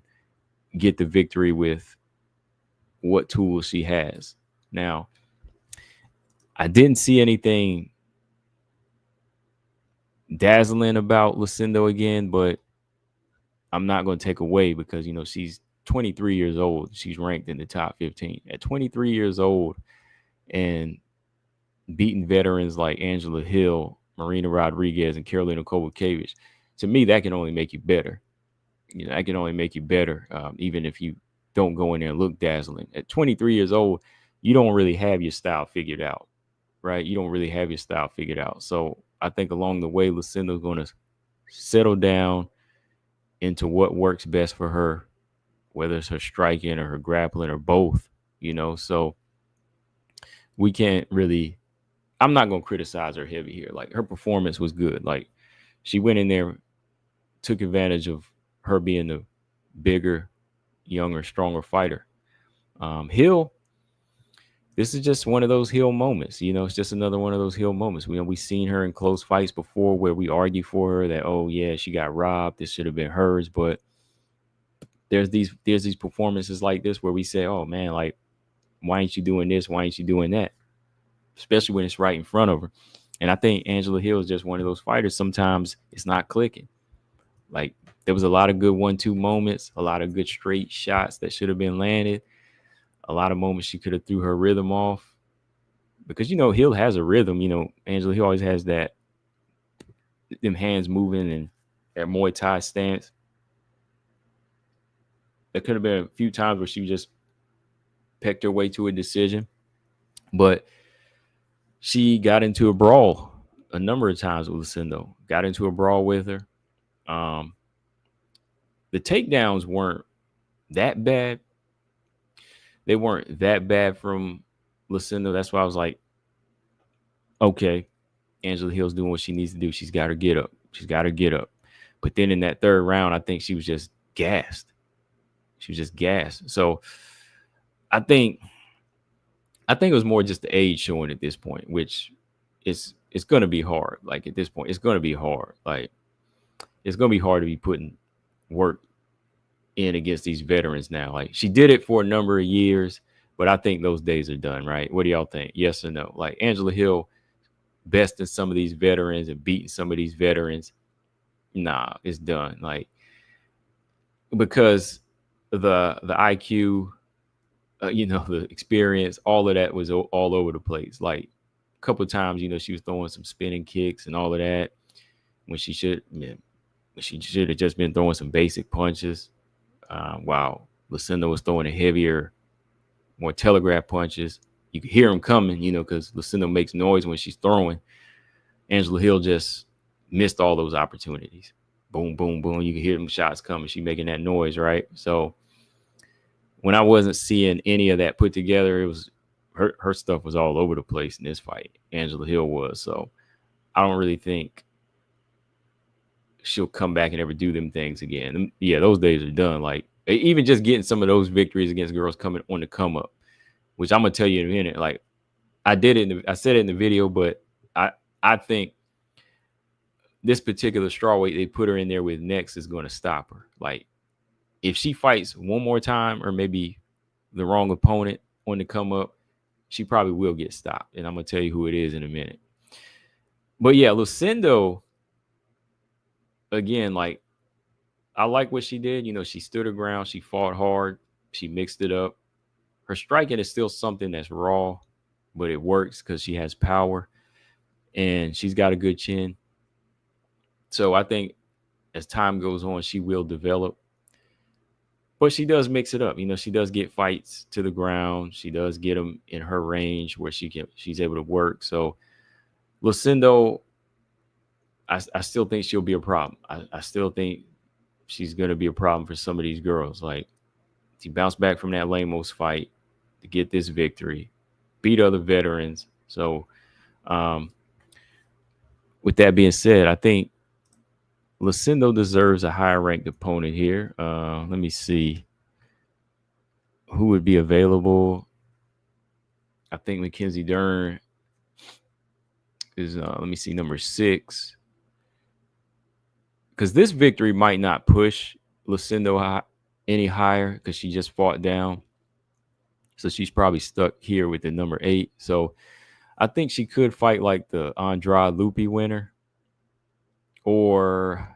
get the victory with what tools she has. Now, I didn't see anything dazzling about Lucindo again, but I'm not going to take away because, she's 23 years old. She's ranked in the top 15. At 23 years old and beating veterans like Angela Hill, Marina Rodriguez, and Karolina Kowalkiewicz, to me, that can only make you better. That can only make you better, even if you don't go in there and look dazzling. At 23 years old, you don't really have your style figured out, right? You don't really have your style figured out. So I think along the way, Lucindo's going to settle down into what works best for her, whether it's her striking or her grappling or both, So we can't really, I'm not going to criticize her heavy here. Like, her performance was good. Like, she went in there, took advantage of her being the bigger, younger, stronger fighter. Hill, this is just one of those Hill moments. It's just another one of those Hill moments. We've seen her in close fights before where we argue for her that, oh, yeah, she got robbed. This should have been hers. But there's these performances like this where we say, oh, man, like, why ain't you doing this? Why ain't you doing that? Especially when it's right in front of her. And I think Angela Hill is just one of those fighters. Sometimes it's not clicking. Like, there was a lot of good 1-2 moments, a lot of good straight shots that should have been landed. A lot of moments she could have threw her rhythm off. Because, Hill has a rhythm. Angela Hill always has that, them hands moving and that Muay Thai stance. There could have been a few times where she just pecked her way to a decision. But she got into a brawl a number of times with Lucindo. Got into a brawl with her. The takedowns weren't that bad. They weren't that bad from Lucindo. That's why I was like, okay, Angela Hill's doing what she needs to do. She's got her get up. She's got her get up. But then in that third round, I think she was just gassed. She was just gassed. So I think it was more just the age showing at this point, which it's going to be hard. Like, at this point, it's going to be hard. Like, it's going to be hard to be putting work in against these veterans now. Like, she did it for a number of years, but I think those days are done, right? What do y'all think? Yes or no? Like, Angela Hill besting some of these veterans and beating some of these veterans. Nah, it's done. Like, because the IQ, the experience, all of that was all over the place. Like, a couple of times, she was throwing some spinning kicks and all of that when she should have just been throwing some basic punches. Wow, Lucindo was throwing a heavier, more telegraph punches. You could hear them coming, because Lucindo makes noise when she's throwing. Angela Hill just missed all those opportunities. Boom, boom, boom. You can hear them shots coming. She making that noise, right? So when I wasn't seeing any of that put together, it was her stuff was all over the place in this fight. Angela Hill was. So I don't really think she'll come back and ever do them things again. Yeah, those days are done. Like even just getting some of those victories against girls coming on the come up, which I'm gonna tell you in a minute. Like I said it in the video, but I think this particular strawweight they put her in there with next is going to stop her. Like if she fights one more time or maybe the wrong opponent on the come up, she probably will get stopped. And I'm gonna tell you who it is in a minute. But yeah, Lucindo, again, like I like what she did. You know, she stood her ground, she fought hard, she mixed it up. Her striking is still something that's raw, but it works because she has power and she's got a good chin. So I think as time goes on, she will develop. But she does mix it up. You know, she does get fights to the ground. She does get them in her range where she's able to work. So Lucindo, I still think she'll be a problem. I still think she's going to be a problem for some of these girls. Like, she bounced back from that Lamos fight to get this victory, beat other veterans. So, with that being said, I think Lucindo deserves a higher ranked opponent here. Let me see who would be available. I think Mackenzie Dern is, let me see, number 6. Because this victory might not push Lucindo any higher because she just fought down. So she's probably stuck here with the number 8. So I think she could fight like the Andrade Lupi winner. Or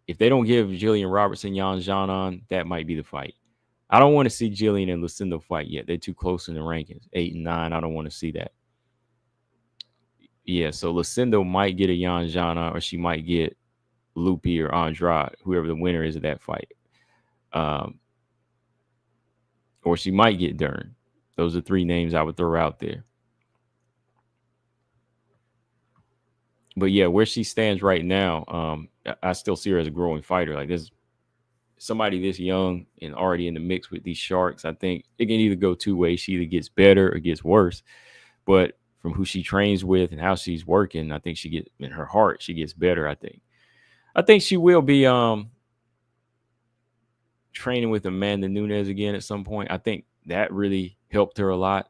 if they don't give Jillian Robertson Yan Zhanan, that might be the fight. I don't want to see Jillian and Lucindo fight yet. They're too close in the rankings. 8 and 9. I don't want to see that. Yeah, so Lucindo might get a Yan Zhanan, or she might get Lupi or Andrade, whoever the winner is of that fight. Or she might get Dern. Those are 3 names I would throw out there. But yeah, where she stands right now, I still see her as a growing fighter. Like, this somebody this young and already in the mix with these Sharks. I think it can either go 2 ways. She either gets better or gets worse. But from who she trains with and how she's working, I think she gets, in her heart, she gets better. I think she will be training with Amanda Nunes again at some point. I think that really helped her a lot.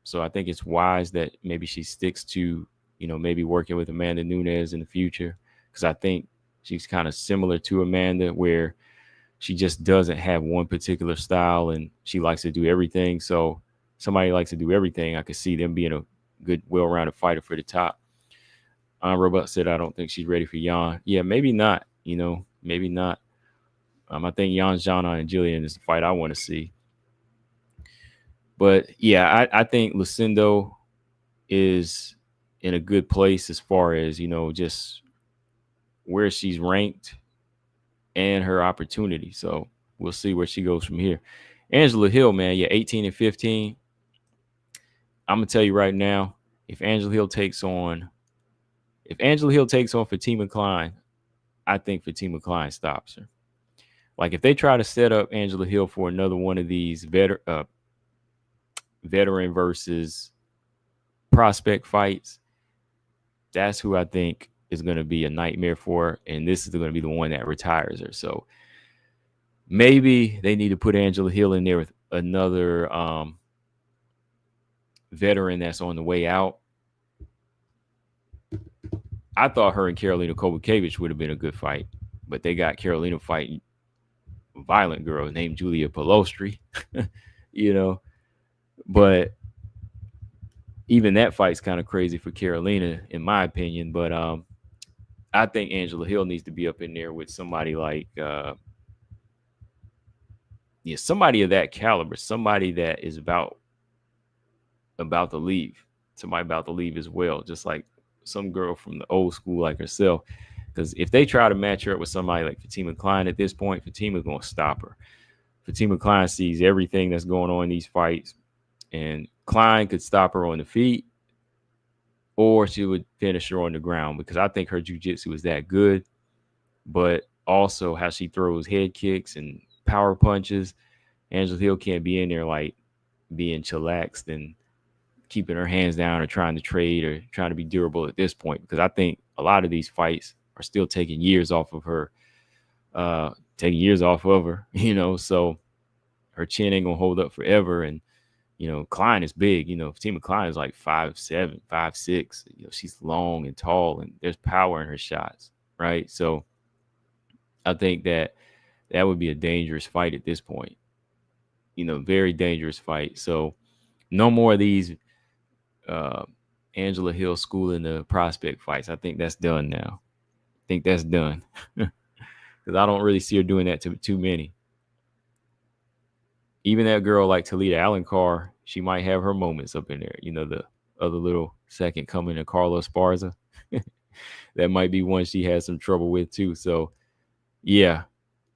So I think it's wise that maybe she sticks to, you know, maybe working with Amanda Nunes in the future, because I think she's kind of similar to Amanda, where she just doesn't have one particular style and she likes to do everything. So somebody likes to do everything. I could see them being a good, well-rounded fighter for the top. Robot said, I don't think she's ready for Yan. Yeah, maybe not. You know, maybe not. I think Yan Zhanan and Jillian is the fight I want to see. But yeah, I think Lucindo is in a good place as far as, you know, just where she's ranked and her opportunity. So we'll see where she goes from here. Angela Hill, man, yeah, 18 and 15. I'm gonna tell you right now, if Angela Hill takes on Fatima Klein, I think Fatima Klein stops her. Like, if they try to set up Angela Hill for another one of these veteran versus prospect fights, that's who I think is going to be a nightmare for her. And this is going to be the one that retires her. So maybe they need to put Angela Hill in there with another veteran that's on the way out. I thought her and Karolina Kowalkiewicz would have been a good fight, but they got Karolina fighting a violent girl named Julia Pelostri, you know. But even that fight's kind of crazy for Karolina, in my opinion. But I think Angela Hill needs to be up in there with somebody like, somebody of that caliber, somebody that is about to leave, somebody about to leave as well, just like some girl from the old school like herself. Because if they try to match her up with somebody like Fatima Klein at this point, Fatima's going to stop her. Fatima Klein sees everything that's going on in these fights, and Klein could stop her on the feet, or she would finish her on the ground, because I think her jiu-jitsu is that good. But also how she throws head kicks and power punches, Angela Hill can't be in there like being chillaxed and keeping her hands down or trying to trade or trying to be durable at this point, because I think a lot of these fights are still taking years off of her, taking years off of her, so her chin ain't gonna hold up forever. And Klein is big. Fatima Klein is like 5'7", 5'6". She's long and tall, and there's power in her shots, right? So I think that would be a dangerous fight at this point. Very dangerous fight. So no more of these uh, Angela Hill schooling the prospect fights. I think that's done now. I think that's done because I don't really see her doing that to too many. Even that girl like Talita Allencar, she might have her moments up in there. The other little second coming of Carla Esparza. That might be one she has some trouble with too. So, yeah.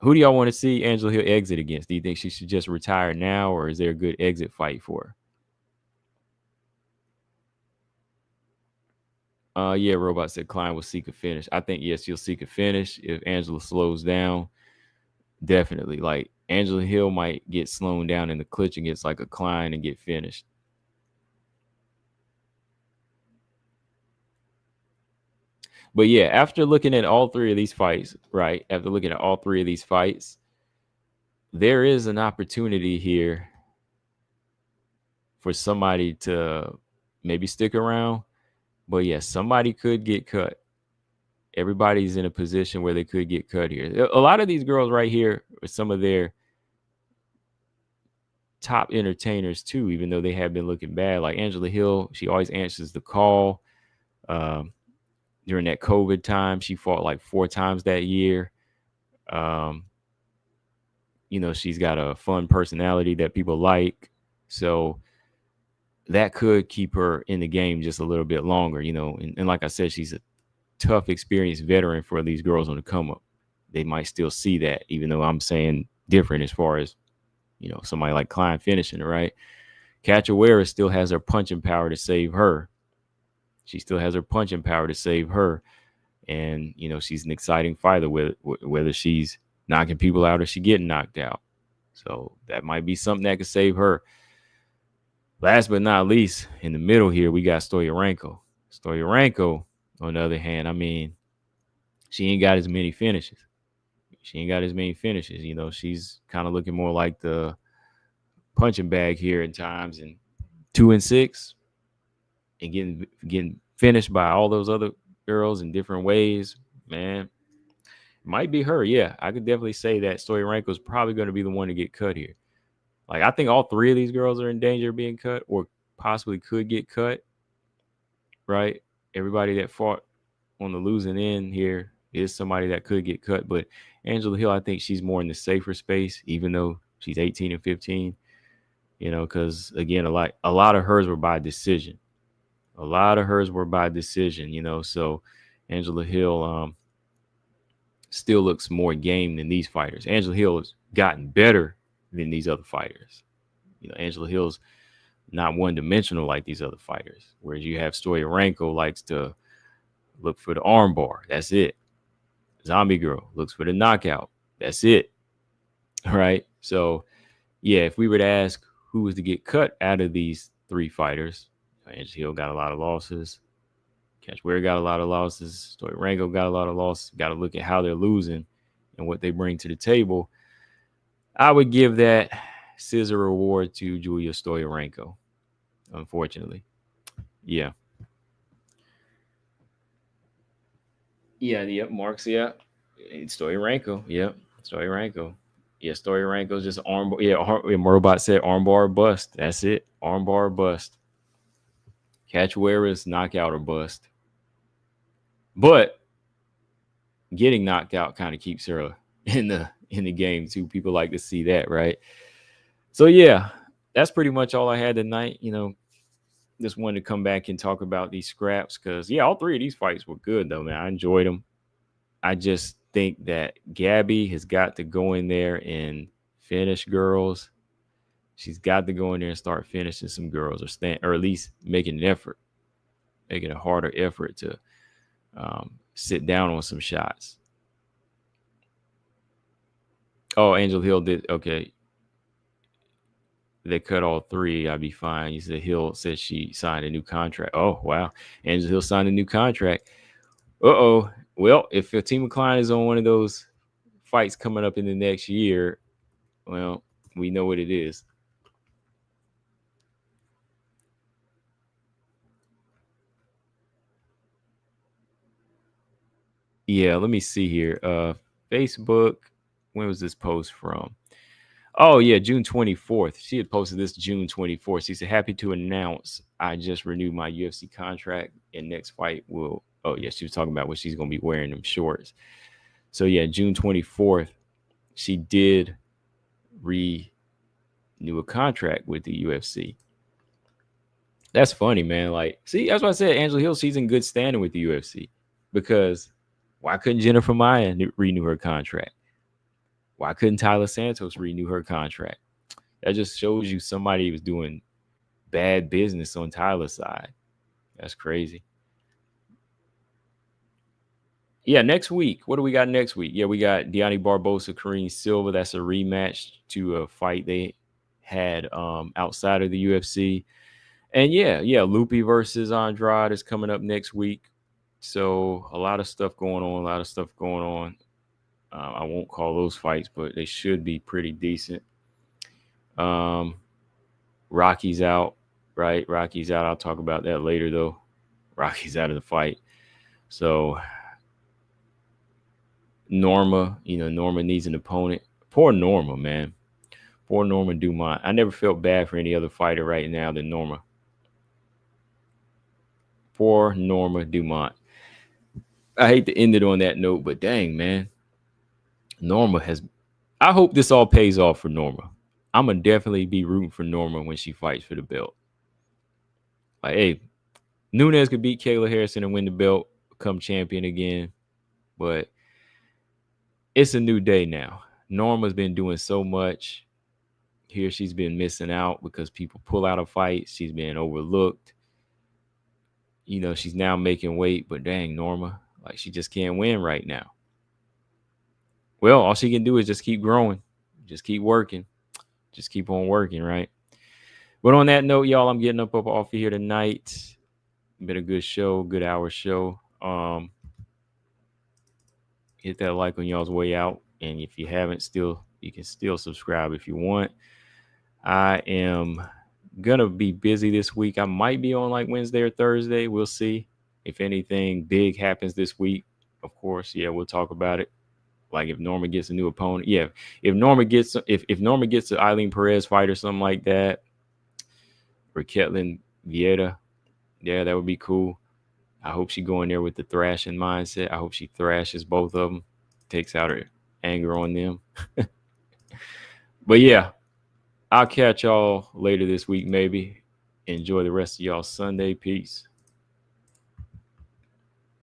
Who do y'all want to see Angela Hill exit against? Do you think she should just retire now, or is there a good exit fight for her? Yeah, Robot said Klein will seek a finish. I think, yes, she'll seek a finish if Angela slows down. Definitely. Like, Angela Hill might get slowed down in the clinch against like a Klein and get finished. But yeah, after looking at all three of these fights, right? After looking at all three of these fights, there is an opportunity here for somebody to maybe stick around. But yeah, somebody could get cut. Everybody's in a position where they could get cut here. A lot of these girls right here are some of their top entertainers too, even though they have been looking bad. Like Angela Hill, she always answers the call. During that COVID time, she fought like 4 times that year. She's got a fun personality that people like. So that could keep her in the game just a little bit longer, and like I said, she's a tough, experienced veteran for these girls on the come up. They might still see that, even though I'm saying different as far as, somebody like Klein finishing it, right? Cachoeira still has her punching power to save her. She still has her punching power to save her. And, she's an exciting fighter, whether she's knocking people out or she getting knocked out. So that might be something that could save her. Last but not least, in the middle here, we got Stoyarenko. Stoyarenko, on the other hand, I mean, she ain't got as many finishes. She's kind of looking more like the punching bag here at times, and 2-6, and getting finished by all those other girls in different ways. Man, might be her. Yeah, I could definitely say that Stoyarenko is probably going to be the one to get cut here. Like, I think all three of these girls are in danger of being cut, or possibly could get cut. Right? Everybody that fought on the losing end here is somebody that could get cut. But Angela Hill, I think she's more in the safer space, even though she's 18 and 15. Because again, a lot of hers were by decision. So Angela Hill still looks more game than these fighters. Angela Hill has gotten better than these other fighters. Angela Hill's not one-dimensional like these other fighters. Whereas you have Stoyarenko likes to look for the armbar. That's it. Zombie Girl looks for the knockout. That's it. Right? So, yeah, if we were to ask who was to get cut out of these three fighters, Angela Hill got a lot of losses. Cachoeira got a lot of losses. Stoyarenko got a lot of losses. Got to look at how they're losing and what they bring to the table. I would give that scissor award to Julia Stoyarenko, unfortunately. Yeah. Yep. Marks, yeah. Stoyarenko, yep. Stoyarenko. Yeah, Stoyarenko's just armbar. Yeah, Robot said armbar bust. That's it. Armbar bust. Cachoeira's knockout or bust. But getting knocked out kind of keeps her in the game too. People like to see that, right? So yeah, that's pretty much all I had tonight. Just wanted to come back and talk about these scraps because all three of these fights were good though, man. I enjoyed them. I just think that Gabby has got to go in there and finish girls. She's got to go in there and start finishing some girls, or at least making an effort, making a harder effort to sit down on some shots. Oh, Angel Hill did okay. They cut all three. I'd be fine. You said Hill said she signed a new contract. Oh wow, Angel Hill signed a new contract. Uh-oh. Well, if Fatima Klein is on one of those fights coming up in the next year, well, we know what it is. Yeah, let me see here. Facebook, when was this post from? Oh yeah, June 24th. She had posted this June 24th. She said, "Happy to announce I just renewed my UFC contract and next fight will." Oh yeah, she was talking about what she's gonna be wearing them shorts. So yeah, June 24th, she did renew a contract with the UFC. That's funny, man. Like, see, that's why I said Angela Hill, she's in good standing with the UFC. Because why couldn't Jennifer Maya renew her contract? Why couldn't Tyler Santos renew her contract? That just shows you somebody was doing bad business on Tyler's side. That's crazy. Yeah, next week. What do we got next week? Yeah, we got Deontay Barbosa, Kareem Silva. That's a rematch to a fight they had outside of the UFC. And yeah, Lupi versus Andrade is coming up next week. So a lot of stuff going on, a lot of stuff going on. I won't call those fights, but they should be pretty decent. Um, Rocky's out, right? Rocky's out. I'll talk about that later, though. Rocky's out of the fight. So Norma, Norma needs an opponent. Poor Norma, man. Poor Norma Dumont. I never felt bad for any other fighter right now than Norma. Poor Norma Dumont. I hate to end it on that note, but dang, man. Norma has. I hope this all pays off for Norma. I'm going to definitely be rooting for Norma when she fights for the belt. Like, hey, Nunes could beat Kayla Harrison and win the belt, become champion again. But it's a new day now. Norma's been doing so much. Here she's been missing out because people pull out of fights. She's been overlooked. She's now making weight, but dang, Norma, like she just can't win right now. Well, all she can do is just keep growing, just keep working, just keep on working, right? But on that note, y'all, I'm getting up off of here tonight. Been a good show, good hour show. Hit that like on y'all's way out. And if you haven't you can still subscribe if you want. I am gonna be busy this week. I might be on like Wednesday or Thursday. We'll see. If anything big happens this week, of course, yeah, we'll talk about it. Like if Norma gets a new opponent. Yeah. If Norma gets an Eileen Perez fight or something like that, or Ketlin Vieira, yeah, that would be cool. I hope she go in there with the thrashing mindset. I hope she thrashes both of them, takes out her anger on them. But yeah, I'll catch y'all later this week, maybe. Enjoy the rest of y'all Sunday. Peace.